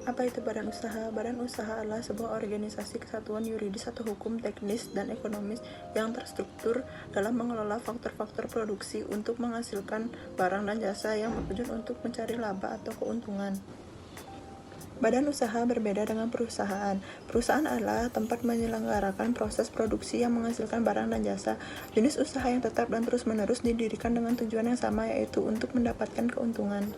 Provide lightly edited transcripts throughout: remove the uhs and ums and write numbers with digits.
Apa itu badan usaha? Badan usaha adalah sebuah organisasi kesatuan yuridis atau hukum teknis dan ekonomis yang terstruktur dalam mengelola faktor-faktor produksi untuk menghasilkan barang dan jasa yang bertujuan untuk mencari laba atau keuntungan. Badan usaha berbeda dengan perusahaan. Perusahaan adalah tempat menyelenggarakan proses produksi yang menghasilkan barang dan jasa. Jenis usaha yang tetap dan terus-menerus didirikan dengan tujuan yang sama, yaitu untuk mendapatkan keuntungan.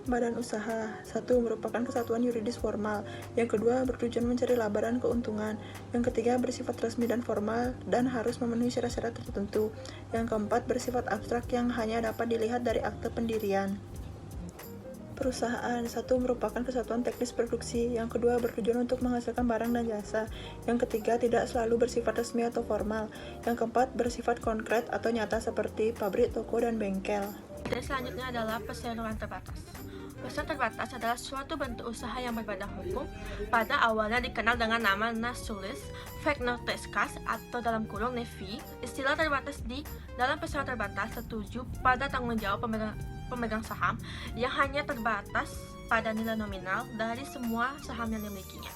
Badan usaha. 1. Merupakan kesatuan yuridis formal. Yang kedua, bertujuan mencari laba dan keuntungan. Yang ketiga, bersifat resmi dan formal dan harus memenuhi syarat-syarat tertentu. Yang keempat, bersifat abstrak yang hanya dapat dilihat dari akte pendirian. Perusahaan. 1. Merupakan kesatuan teknis produksi. Yang kedua, bertujuan untuk menghasilkan barang dan jasa. Yang ketiga, tidak selalu bersifat resmi atau formal. Yang keempat, bersifat konkret atau nyata seperti pabrik, toko, dan bengkel. Dan selanjutnya adalah perseroan terbatas. Perseroan terbatas adalah suatu bentuk usaha yang berbadan hukum. Pada awalnya dikenal dengan nama Nacionalis Federativas atau dalam kurung NEFI. Istilah terbatas di dalam perseroan terbatas setuju pada tanggung jawab pemegang saham yang hanya terbatas pada nilai nominal dari semua saham yang dimilikinya.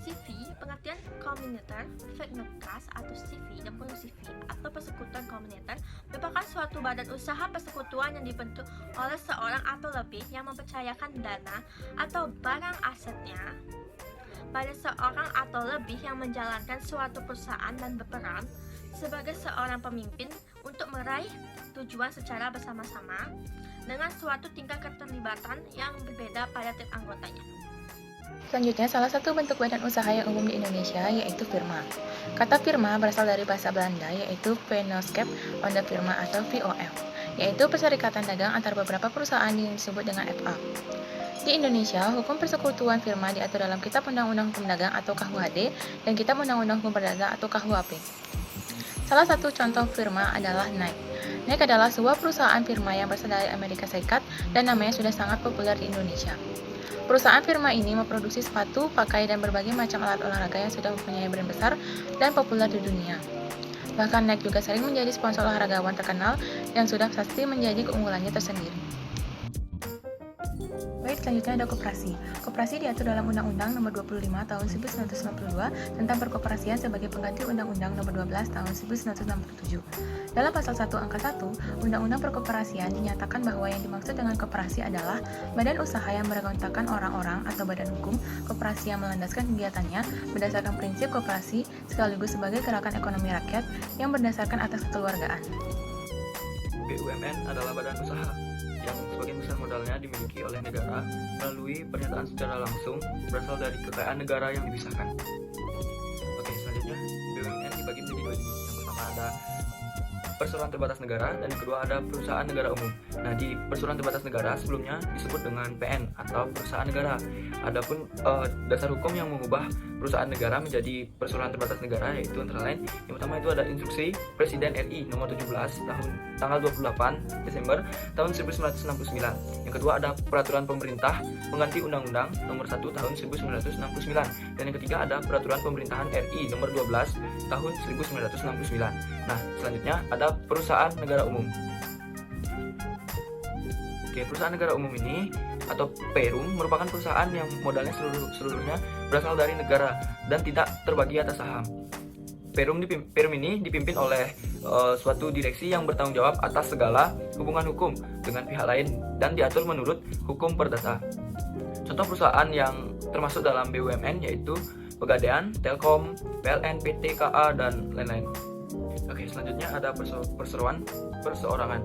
CV, pengertian komunitas Federativas atau CV dan CV atau persekutuan komunitas merupakan suatu badan usaha persekutuan yang dibentuk oleh seorang atau lebih yang mempercayakan dana atau barang asetnya pada seorang atau lebih yang menjalankan suatu perusahaan dan berperan sebagai seorang pemimpin untuk meraih tujuan secara bersama-sama dengan suatu tingkat keterlibatan yang berbeda pada tiap anggotanya. Selanjutnya, salah satu bentuk badan usaha yang umum di Indonesia yaitu firma. Kata firma berasal dari bahasa Belanda yaitu Vennootschap van de Firma atau VOF, yaitu perserikatan dagang antara beberapa perusahaan yang disebut dengan FA. Di Indonesia, hukum persekutuan firma diatur dalam Kitab Undang-Undang Hukum Dagang atau KUHD dan Kitab Undang-Undang Hukum Berdagang atau KUHP. Salah satu contoh firma adalah Nike. Nike adalah sebuah perusahaan firma yang berasal dari Amerika Serikat dan namanya sudah sangat populer di Indonesia. Perusahaan firma ini memproduksi sepatu, pakai, dan berbagai macam alat olahraga yang sudah mempunyai brand besar dan populer di dunia. Bahkan Nike juga sering menjadi sponsor olahragawan terkenal yang sudah pasti menjadi keunggulannya tersendiri. Baik, selanjutnya ada koperasi. Koperasi diatur dalam Undang-Undang Nomor 25 Tahun 1992 tentang perkoperasian sebagai pengganti Undang-Undang Nomor 12 Tahun 1967. Dalam pasal 1 angka 1, Undang-Undang Perkoperasian dinyatakan bahwa yang dimaksud dengan koperasi adalah badan usaha yang beranggotakan orang-orang atau badan hukum koperasi yang melandaskan kegiatannya berdasarkan prinsip koperasi sekaligus sebagai gerakan ekonomi rakyat yang berdasarkan atas kekeluargaan. BUMN adalah badan usaha yang sebagian besar modalnya dimiliki oleh negara melalui pernyataan secara langsung berasal dari kekayaan negara yang dipisahkan. Oke, selanjutnya BUMN dibagi menjadi dua jenis. Yang pertama ada perseroan terbatas negara dan yang kedua ada perusahaan negara umum. Nah, di perseroan terbatas negara sebelumnya disebut dengan PN atau perusahaan negara. Adapun dasar hukum yang mengubah perusahaan negara menjadi perseroan terbatas negara yaitu antara lain yang pertama itu ada instruksi Presiden RI nomor 17 tanggal 28 Desember tahun 1969. Yang kedua ada peraturan pemerintah mengganti Undang-Undang nomor 1 tahun 1969. Dan yang ketiga ada peraturan pemerintahan RI nomor 12 tahun 1969. Nah, selanjutnya ada perusahaan negara umum. Oke, perusahaan negara umum ini atau Perum merupakan perusahaan yang modalnya seluruhnya berasal dari negara dan tidak terbagi atas saham. Perum ini dipimpin oleh suatu direksi yang bertanggung jawab atas segala hubungan hukum dengan pihak lain dan diatur menurut hukum perdata. Contoh perusahaan yang termasuk dalam BUMN yaitu Pegadaian, Telkom, PLN, PT, KA, dan lain-lain. Oke, selanjutnya ada perseorangan.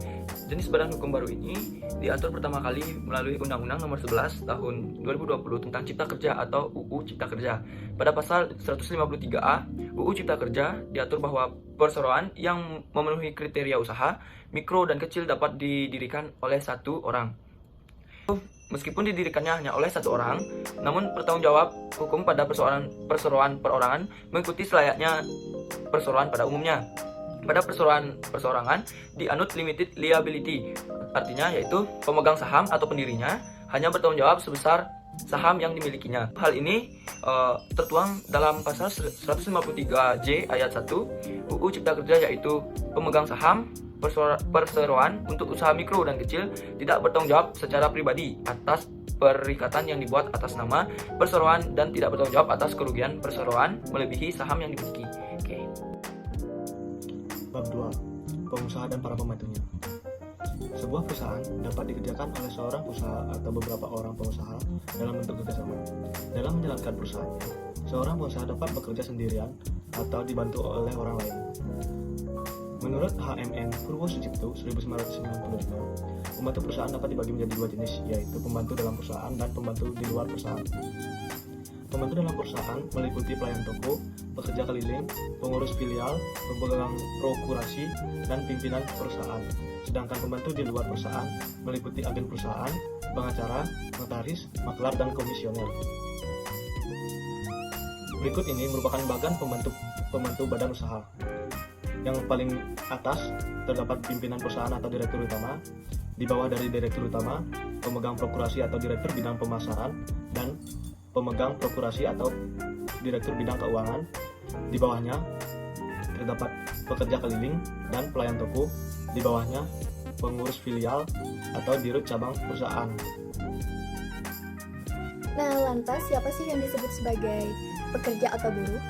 Jenis badan hukum baru ini diatur pertama kali melalui Undang-Undang Nomor 11 Tahun 2020 tentang Cipta Kerja atau UU Cipta Kerja. Pada pasal 153A UU Cipta Kerja diatur bahwa perseroan yang memenuhi kriteria usaha mikro dan kecil dapat didirikan oleh satu orang. Meskipun didirikannya hanya oleh satu orang, namun bertanggung jawab hukum pada perseroan perorangan mengikuti selayaknya perseroan pada umumnya. Pada perseorangan dianut limited liability, artinya yaitu pemegang saham atau pendirinya hanya bertanggung jawab sebesar saham yang dimilikinya. Hal ini tertuang dalam pasal 153J ayat 1 UU Cipta Kerja, yaitu pemegang saham perseroan untuk usaha mikro dan kecil tidak bertanggung jawab secara pribadi atas perikatan yang dibuat atas nama perseroan dan tidak bertanggung jawab atas kerugian perseroan melebihi saham yang dimiliki. Oke. Bab 2. Pengusaha dan para pembantunya. Sebuah perusahaan dapat dikerjakan oleh seorang usaha atau beberapa orang pengusaha dalam bentuk kerjasama. Dalam menjalankan perusahaannya, seorang pengusaha dapat bekerja sendirian atau dibantu oleh orang lain. Menurut HMN Purwo Sucipto 1995, pembantu perusahaan dapat dibagi menjadi dua jenis, yaitu pembantu dalam perusahaan dan pembantu di luar perusahaan. Pembantu dalam perusahaan meliputi pelayan toko, pekerja keliling, pengurus filial, pemegang prokurasi, dan pimpinan perusahaan. Sedangkan pembantu di luar perusahaan meliputi agen perusahaan, pengacara, notaris, maklar, dan komisioner. Berikut ini merupakan bagan pembantu badan usaha. Yang paling atas terdapat pimpinan perusahaan atau direktur utama. Di bawah dari direktur utama, pemegang prokurasi atau direktur bidang pemasaran, dan pemegang prokurasi atau direktur bidang keuangan. Di bawahnya terdapat pekerja keliling dan pelayan toko. Di bawahnya pengurus filial atau dirut cabang perusahaan. Nah, lantas siapa sih yang disebut sebagai pekerja atau buruh?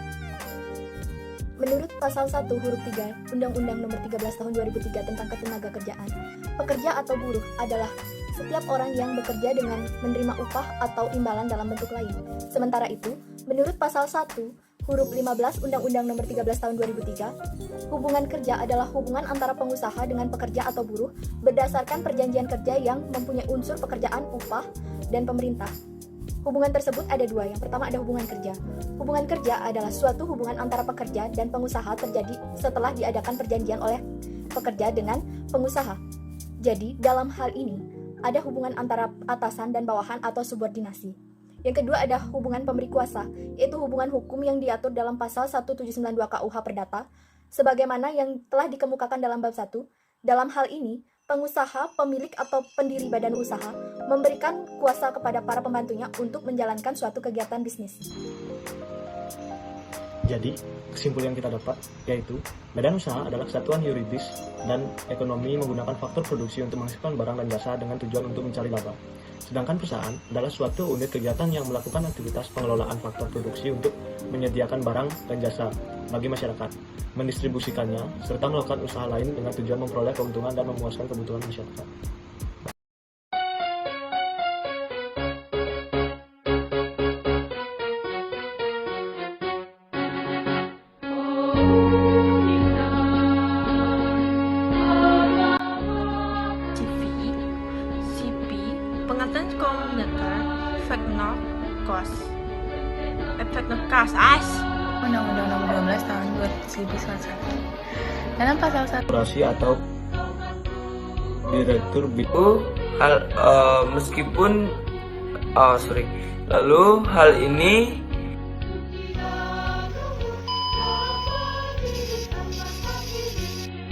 Menurut pasal 1 huruf 3 Undang-Undang Nomor 13 Tahun 2003 tentang Ketenagakerjaan, pekerja atau buruh adalah setiap orang yang bekerja dengan menerima upah atau imbalan dalam bentuk lain. Sementara itu, menurut pasal 1 huruf 15 Undang-Undang Nomor 13 Tahun 2003, hubungan kerja adalah hubungan antara pengusaha dengan pekerja atau buruh berdasarkan perjanjian kerja yang mempunyai unsur pekerjaan, upah, dan pemerintah. Hubungan tersebut ada dua. Yang pertama ada hubungan kerja. Hubungan kerja adalah suatu hubungan antara pekerja dan pengusaha terjadi setelah diadakan perjanjian oleh pekerja dengan pengusaha. Jadi, dalam hal ini, ada hubungan antara atasan dan bawahan atau subordinasi. Yang kedua ada hubungan pemberi kuasa, yaitu hubungan hukum yang diatur dalam pasal 1792 KUH Perdata, sebagaimana yang telah dikemukakan dalam bab 1. Dalam hal ini, pengusaha, pemilik atau pendiri badan usaha memberikan kuasa kepada para pembantunya untuk menjalankan suatu kegiatan bisnis. Jadi, kesimpulan yang kita dapat yaitu badan usaha adalah kesatuan yuridis dan ekonomi menggunakan faktor produksi untuk menghasilkan barang dan jasa dengan tujuan untuk mencari laba. Sedangkan perusahaan adalah suatu unit kegiatan yang melakukan aktivitas pengelolaan faktor produksi untuk menyediakan barang dan jasa bagi masyarakat, mendistribusikannya, serta melakukan usaha lain dengan tujuan memperoleh keuntungan dan memuaskan kebutuhan masyarakat. Pengertian komunitas Feknokos Undang-Undang Nomor 12 Tahun 1991. Dalam pasal 1 Korporasi atau direktur Meskipun lalu hal ini